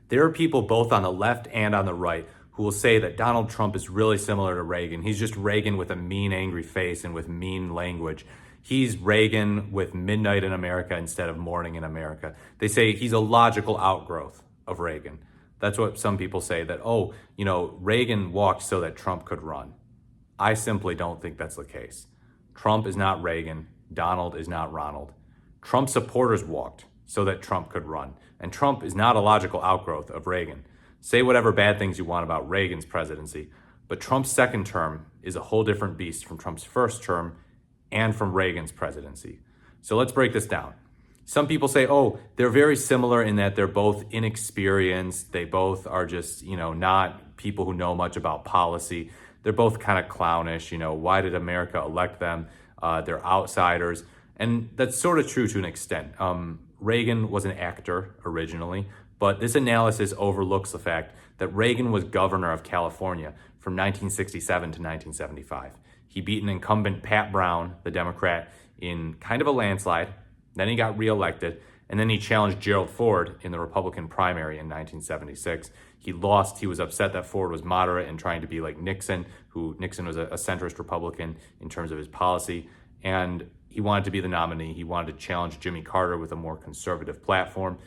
There are people both on the left and on the right who will say that Donald Trump is really similar to Reagan. He's just Reagan with a mean, angry face and with mean language. He's Reagan with midnight in America instead of morning in America. They say he's a logical outgrowth of Reagan. That's what some people say, that, oh, Reagan walked so that Trump could run. I simply don't think that's the case. Trump is not Reagan. Donald is not Ronald. Trump supporters walked so that Trump could run. And Trump is not a logical outgrowth of Reagan. Say whatever bad things you want about Reagan's presidency, but Trump's second term is a whole different beast from Trump's first term and from Reagan's presidency. So let's break this down. Some people say, oh, they're very similar in that they're both inexperienced. They both are just, not people who know much about policy. They're both kind of clownish. Why did America elect them? They're outsiders. And that's sort of true to an extent. Reagan was an actor originally, but this analysis overlooks the fact that Reagan was governor of California from 1967 to 1975. He beat an incumbent, Pat Brown, the Democrat, in kind of a landslide. Then he got reelected, and then he challenged Gerald Ford in the Republican primary in 1976. He lost. He was upset that Ford was moderate and trying to be like Nixon, who Nixon was a centrist Republican in terms of his policy, and he wanted to be the nominee. He wanted to challenge Jimmy Carter with a more conservative platform,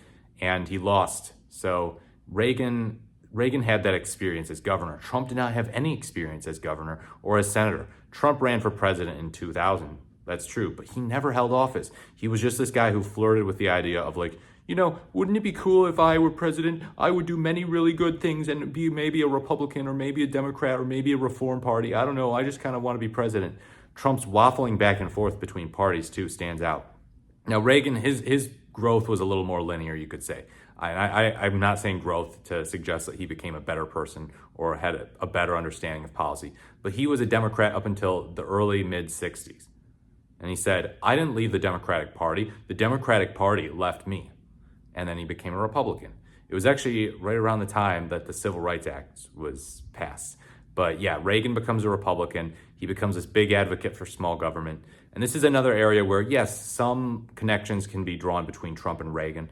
and he lost. So Reagan had that experience as governor. Trump did not have any experience as governor or as senator. Trump ran for president in 2000. That's true, but he never held office. He was just this guy who flirted with the idea of wouldn't it be cool if I were president? I would do many really good things and be maybe a Republican or maybe a Democrat or maybe a Reform Party. I don't know. I just kind of want to be president. Trump's waffling back and forth between parties too stands out. Now Reagan, his growth was a little more linear, you could say. I'm not saying growth to suggest that he became a better person or had a better understanding of policy, but he was a Democrat up until the early mid-60s. And he said, I didn't leave the Democratic Party. The Democratic Party left me. And then he became a Republican. It was actually right around the time that the Civil Rights Act was passed. But yeah, Reagan becomes a Republican. He becomes this big advocate for small government. And this is another area where, yes, some connections can be drawn between Trump and Reagan.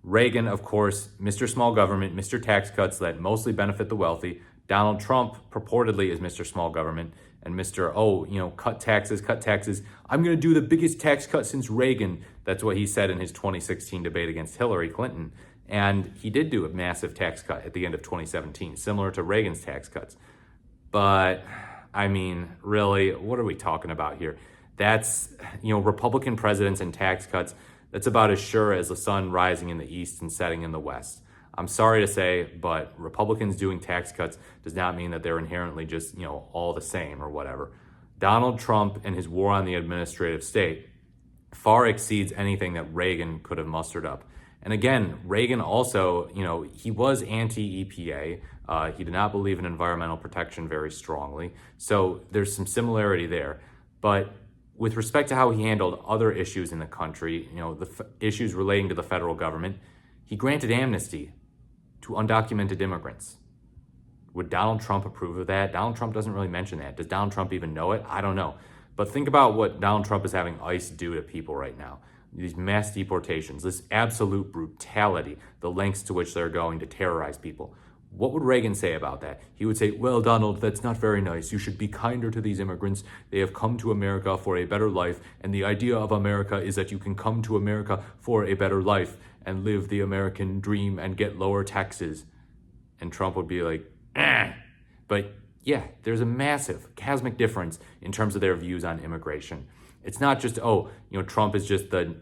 Reagan, of course, Mr. Small Government, Mr. Tax Cuts that mostly benefit the wealthy. Donald Trump purportedly is Mr. Small Government and Mr. Cut taxes. I'm going to do the biggest tax cut since Reagan. That's what he said in his 2016 debate against Hillary Clinton. And he did do a massive tax cut at the end of 2017, similar to Reagan's tax cuts. But, really, what are we talking about here? That's, Republican presidents and tax cuts, that's about as sure as the sun rising in the east and setting in the west. I'm sorry to say, but Republicans doing tax cuts does not mean that they're inherently just, all the same or whatever. Donald Trump and his war on the administrative state far exceeds anything that Reagan could have mustered up. And again, Reagan also, he was anti-EPA. He did not believe in environmental protection very strongly. So there's some similarity there. But with respect to how he handled other issues in the country, issues relating to the federal government, he granted amnesty to undocumented immigrants. Would Donald Trump approve of that? Donald Trump doesn't really mention that. Does Donald Trump even know it? I don't know. But think about what Donald Trump is having ICE do to people right now. These mass deportations, this absolute brutality, the lengths to which they're going to terrorize people. What would Reagan say about that? He would say, well, Donald, that's not very nice. You should be kinder to these immigrants. They have come to America for a better life. And the idea of America is that you can come to America for a better life and live the American dream and get lower taxes. And Trump would be like, eh. But yeah, there's a massive cosmic difference in terms of their views on immigration. It's not just, Trump is just the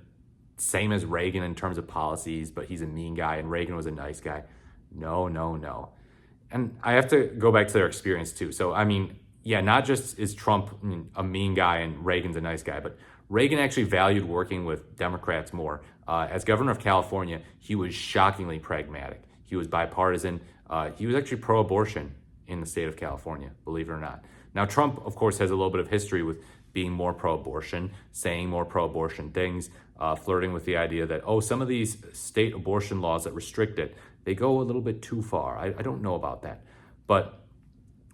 same as Reagan in terms of policies, but he's a mean guy and Reagan was a nice guy. No. And I have to go back to their experience too. So, not just is Trump a mean guy and Reagan's a nice guy, but Reagan actually valued working with Democrats more. As governor of California, he was shockingly pragmatic. He was bipartisan. He was actually pro-abortion in the state of California, believe it or not. Now, Trump, of course, has a little bit of history with being more pro-abortion, saying more pro-abortion things, flirting with the idea that, some of these state abortion laws that restrict it, they go a little bit too far. I don't know about that. But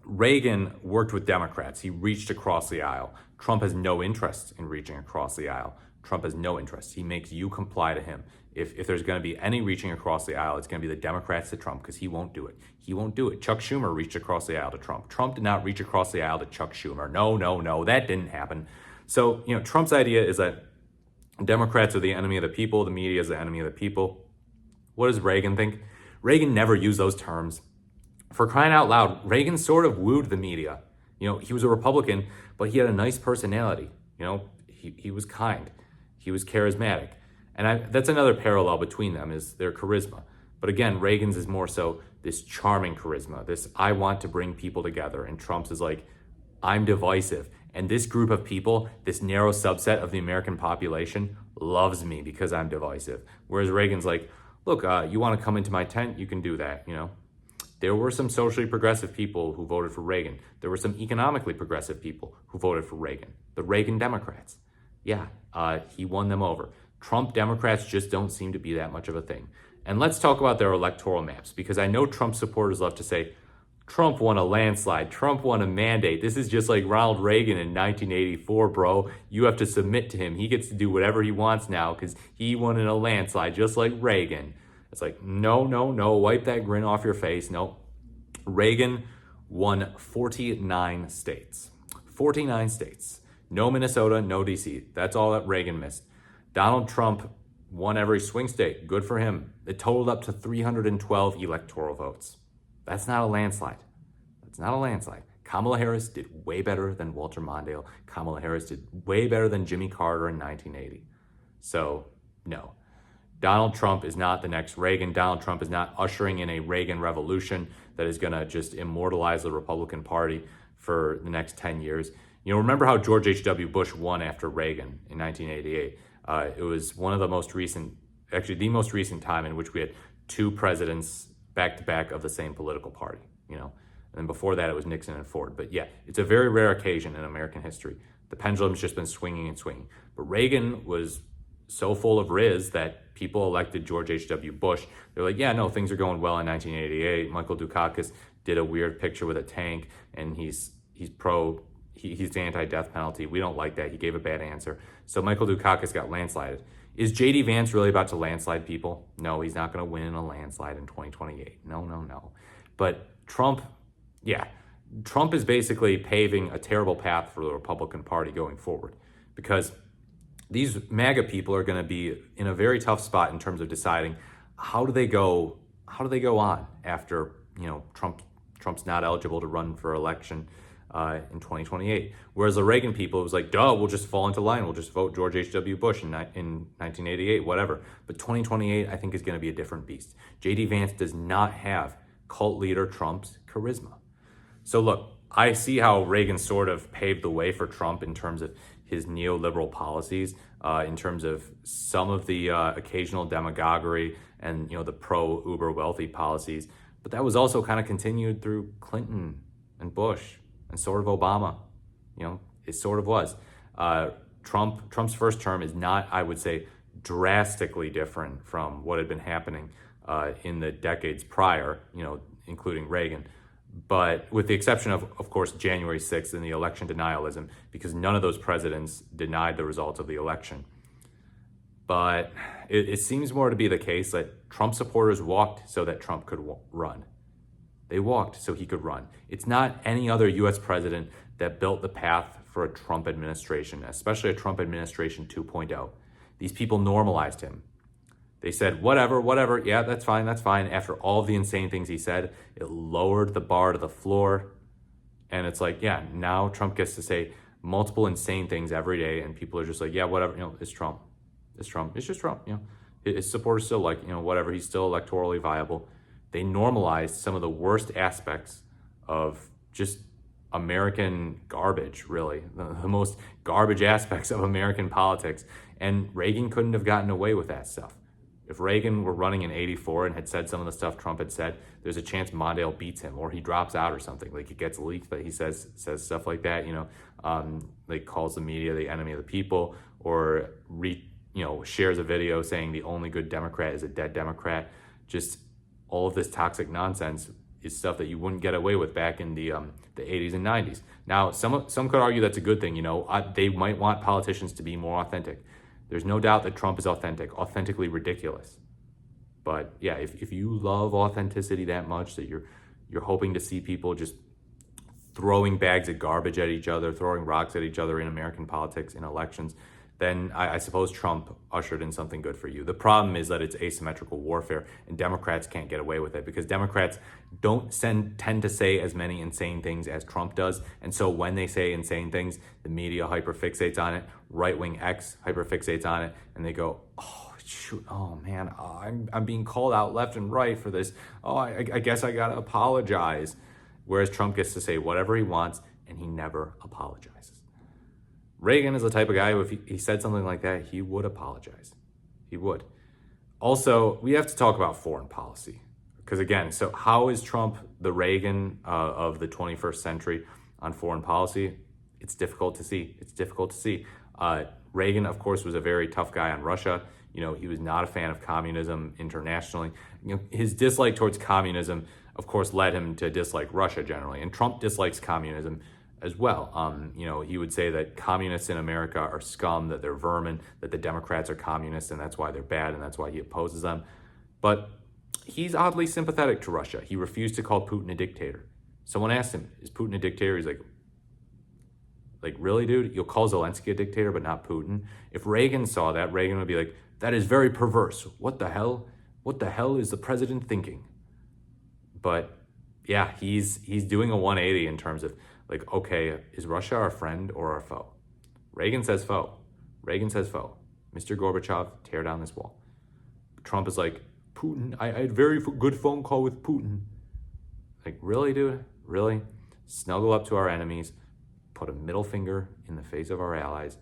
Reagan worked with Democrats. He reached across the aisle. Trump has no interest in reaching across the aisle. Trump has no interest. He makes you comply to him. If there's going to be any reaching across the aisle, it's going to be the Democrats to Trump, because he won't do it. He won't do it. Chuck Schumer reached across the aisle to Trump. Trump did not reach across the aisle to Chuck Schumer. No, that didn't happen. So, Trump's idea is that Democrats are the enemy of the people. The media is the enemy of the people. What does Reagan think? Reagan never used those terms. For crying out loud, Reagan sort of wooed the media. He was a Republican, but he had a nice personality. He was kind. He was charismatic. And that's another parallel between them, is their charisma. But again, Reagan's is more so this charming charisma, this I want to bring people together. And Trump's is like, I'm divisive. And this group of people, this narrow subset of the American population, loves me because I'm divisive. Whereas Reagan's like, look, you want to come into my tent? You can do that, There were some socially progressive people who voted for Reagan. There were some economically progressive people who voted for Reagan. The Reagan Democrats. Yeah, he won them over. Trump Democrats just don't seem to be that much of a thing. And let's talk about their electoral maps, because I know Trump supporters love to say, Trump won a landslide. Trump won a mandate. This is just like Ronald Reagan in 1984, bro. You have to submit to him. He gets to do whatever he wants now because he won in a landslide, just like Reagan. It's like, no. Wipe that grin off your face. No. Reagan won 49 states. 49 states. No Minnesota, no DC. That's all that Reagan missed. Donald Trump won every swing state. Good for him. It totaled up to 312 electoral votes. That's not a landslide. That's not a landslide. Kamala Harris did way better than Walter Mondale. Kamala Harris did way better than Jimmy Carter in 1980. So, no. Donald Trump is not the next Reagan. Donald Trump is not ushering in a Reagan revolution that is going to just immortalize the Republican Party for the next 10 years. Remember how George H.W. Bush won after Reagan in 1988? It was one of the most recent, actually the most recent time in which we had two presidents back-to-back of the same political party, And then before that, it was Nixon and Ford. But yeah, it's a very rare occasion in American history. The pendulum's just been swinging and swinging. But Reagan was so full of riz that people elected George H.W. Bush. They're like, yeah, no, things are going well in 1988. Michael Dukakis did a weird picture with a tank, and he's anti-death penalty. We don't like that. He gave a bad answer. So Michael Dukakis got landslided. Is J.D. Vance really about to landslide people? No, he's not going to win in a landslide in 2028. No. But Trump is basically paving a terrible path for the Republican Party going forward, because these MAGA people are going to be in a very tough spot in terms of deciding how do they go on after Trump's not eligible to run for election in 2028. Whereas the Reagan people, it was like, duh, we'll just fall into line. We'll just vote George H.W. Bush in 1988, whatever. But 2028, I think, is going to be a different beast. J.D. Vance does not have cult leader Trump's charisma. So look, I see how Reagan sort of paved the way for Trump in terms of his neoliberal policies, in terms of some of the occasional demagoguery and the pro-uber wealthy policies. But that was also kind of continued through Clinton and Bush and sort of Obama. It sort of was. Trump's first term is not, I would say, drastically different from what had been happening in the decades prior, including Reagan. But with the exception of course, January 6th and the election denialism, because none of those presidents denied the results of the election. But it seems more to be the case that Trump supporters walked so that Trump could run. They walked so he could run. It's not any other U.S. president that built the path for a Trump administration, especially a Trump administration 2.0. These people normalized him. They said, whatever, yeah, that's fine. After all of the insane things he said, it lowered the bar to the floor. And it's like, yeah, now Trump gets to say multiple insane things every day, and people are just like, yeah, whatever, it's Trump. It's just Trump, His supporters still like, whatever, he's still electorally viable. They normalized some of the worst aspects of just American garbage, really, the most garbage aspects of American politics. And Reagan couldn't have gotten away with that stuff. If Reagan were running in 84 and had said some of the stuff Trump had said, there's a chance Mondale beats him or he drops out or something. Like, it gets leaked that he says stuff like that, like calls the media the enemy of the people, or shares a video saying the only good Democrat is a dead Democrat. Just all of this toxic nonsense is stuff that you wouldn't get away with back in the 80s and 90s. Now, some could argue that's a good thing. They might want politicians to be more authentic. There's no doubt that Trump is authentically ridiculous. But yeah, if you love authenticity that much that you're hoping to see people just throwing bags of garbage at each other, throwing rocks at each other in American politics, in elections, then I suppose Trump ushered in something good for you. The problem is that it's asymmetrical warfare, and Democrats can't get away with it because Democrats don't tend to say as many insane things as Trump does. And so when they say insane things, the media hyperfixates on it, right-wing X hyperfixates on it, and they go, oh, shoot, oh man, I'm being called out left and right for this. Oh, I guess I gotta apologize. Whereas Trump gets to say whatever he wants, and he never apologizes. Reagan is the type of guy who, if he said something like that, he would apologize. He would. Also, we have to talk about foreign policy. Because again, so how is Trump the Reagan of the 21st century on foreign policy? It's difficult to see. It's difficult to see. Reagan, of course, was a very tough guy on Russia. He was not a fan of communism internationally. His dislike towards communism, of course, led him to dislike Russia generally. And Trump dislikes communism as well. He would say that communists in America are scum, that they're vermin, that the Democrats are communists, and that's why they're bad, and that's why he opposes them. But he's oddly sympathetic to Russia. He refused to call Putin a dictator. Someone asked him, is Putin a dictator? He's like, really, dude? You'll call Zelensky a dictator, but not Putin? If Reagan saw that, Reagan would be like, that is very perverse. What the hell? What the hell is the president thinking? But yeah, he's doing a 180 in terms of like, okay, is Russia our friend or our foe? Reagan says foe. Reagan says foe. Mr. Gorbachev, tear down this wall. Trump is like, Putin, I had a very good phone call with Putin. Like, really, dude? Really? Snuggle up to our enemies, put a middle finger in the face of our allies.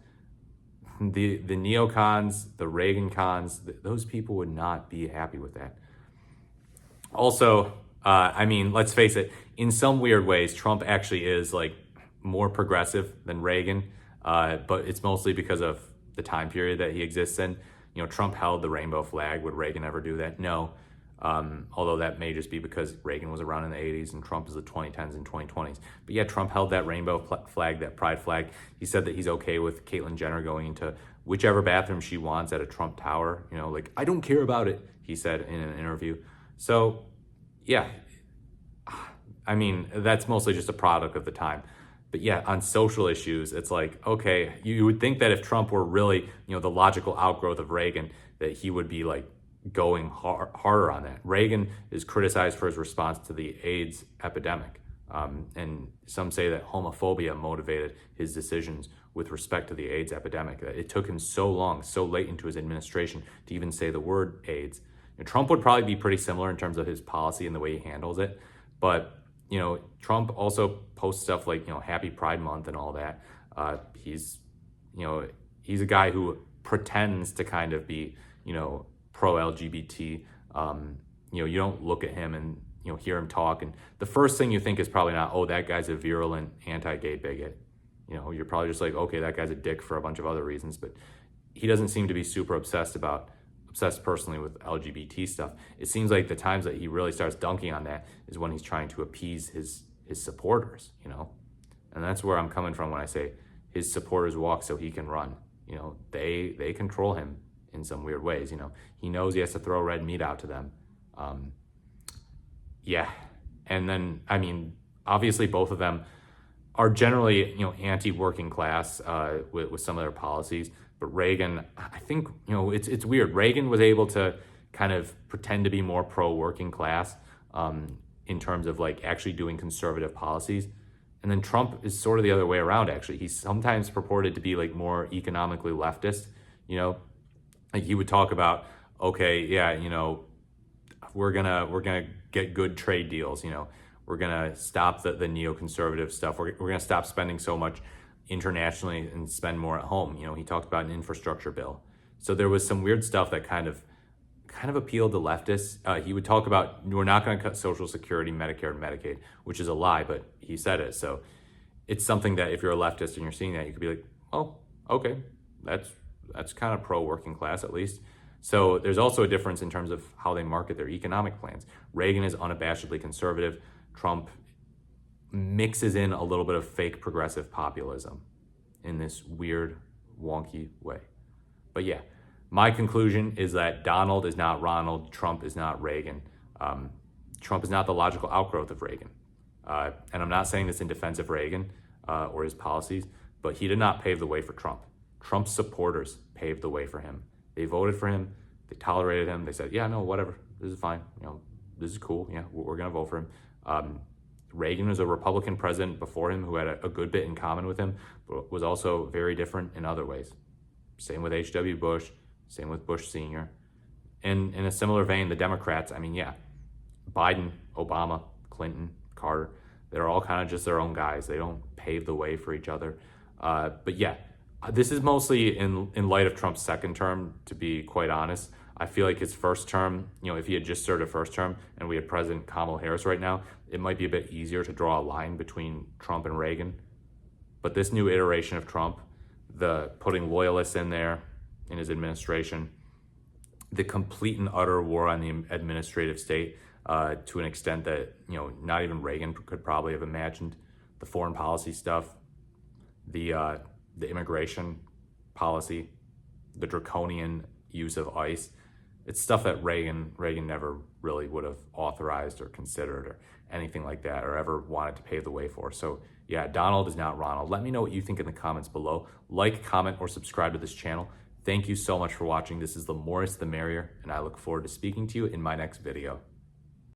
The neocons, the Reagan cons, those people would not be happy with that. Also, let's face it, in some weird ways, Trump actually is like more progressive than Reagan, but it's mostly because of the time period that he exists in. Trump held the rainbow flag. Would Reagan ever do that? No. Although that may just be because Reagan was around in the 80s and Trump is the 2010s and 2020s. But yeah, Trump held that rainbow flag, that pride flag. He said that he's okay with Caitlyn Jenner going into whichever bathroom she wants at a Trump tower. I don't care about it, he said in an interview. So yeah, that's mostly just a product of the time. But yeah, on social issues, it's like, okay, you would think that if Trump were really, the logical outgrowth of Reagan, that he would be like going harder on that. Reagan is criticized for his response to the AIDS epidemic. And some say that homophobia motivated his decisions with respect to the AIDS epidemic. It took him so long, so late into his administration to even say the word AIDS. Trump would probably be pretty similar in terms of his policy and the way he handles it. But, Trump also posts stuff like, Happy Pride Month and all that. He's a guy who pretends to kind of be, pro-LGBT. You don't look at him and, hear him talk. And the first thing you think is probably not, oh, that guy's a virulent anti-gay bigot. You're probably just like, okay, that guy's a dick for a bunch of other reasons. But he doesn't seem to be super obsessed personally with LGBT stuff. It seems like the times that he really starts dunking on that is when he's trying to appease his supporters, And that's where I'm coming from when I say his supporters walk so he can run. They control him in some weird ways. He knows he has to throw red meat out to them. And then, obviously both of them are generally, anti-working class with some of their policies. But Reagan, I think, it's weird. Reagan was able to kind of pretend to be more pro-working class in terms of like actually doing conservative policies. And then Trump is sort of the other way around, actually. He's sometimes purported to be like more economically leftist, Like he would talk about, okay, yeah, we're gonna get good trade deals, We're gonna stop the neoconservative stuff. We're gonna stop spending so much internationally and spend more at home. He talked about an infrastructure bill. So there was some weird stuff that kind of appealed to leftists. He would talk about, we're not going to cut Social Security, Medicare, and Medicaid, which is a lie, but he said it. So it's something that if you're a leftist and you're seeing that, you could be like, oh, okay, that's kind of pro-working class at least. So there's also a difference in terms of how they market their economic plans. Reagan is unabashedly conservative. Trump mixes in a little bit of fake progressive populism in this weird, wonky way. But yeah, my conclusion is that Donald is not Ronald, Trump is not Reagan. Trump is not the logical outgrowth of Reagan. And I'm not saying this in defense of Reagan or his policies, but he did not pave the way for Trump. Trump's supporters paved the way for him. They voted for him. They tolerated him. They said, yeah, no, whatever. This is fine. This is cool. Yeah, we're going to vote for him. Reagan was a Republican president before him who had a good bit in common with him, but was also very different in other ways. Same with H.W. Bush, same with Bush Sr. And in a similar vein, the Democrats, Biden, Obama, Clinton, Carter, they're all kind of just their own guys. They don't pave the way for each other. But yeah, this is mostly in light of Trump's second term, to be quite honest. I feel like his first term, if he had just served a first term and we had President Kamala Harris right now, it might be a bit easier to draw a line between Trump and Reagan. But this new iteration of Trump, the putting loyalists in there in his administration, the complete and utter war on the administrative state to an extent that, not even Reagan could probably have imagined, the foreign policy stuff, the immigration policy, the draconian use of ICE. It's stuff that Reagan never really would have authorized or considered or anything like that, or ever wanted to pave the way for. So yeah, Donald is not Ronald. Let me know what you think in the comments below. Like, comment, or subscribe to this channel. Thank you so much for watching. This is the more the merrier, and I look forward to speaking to you in my next video.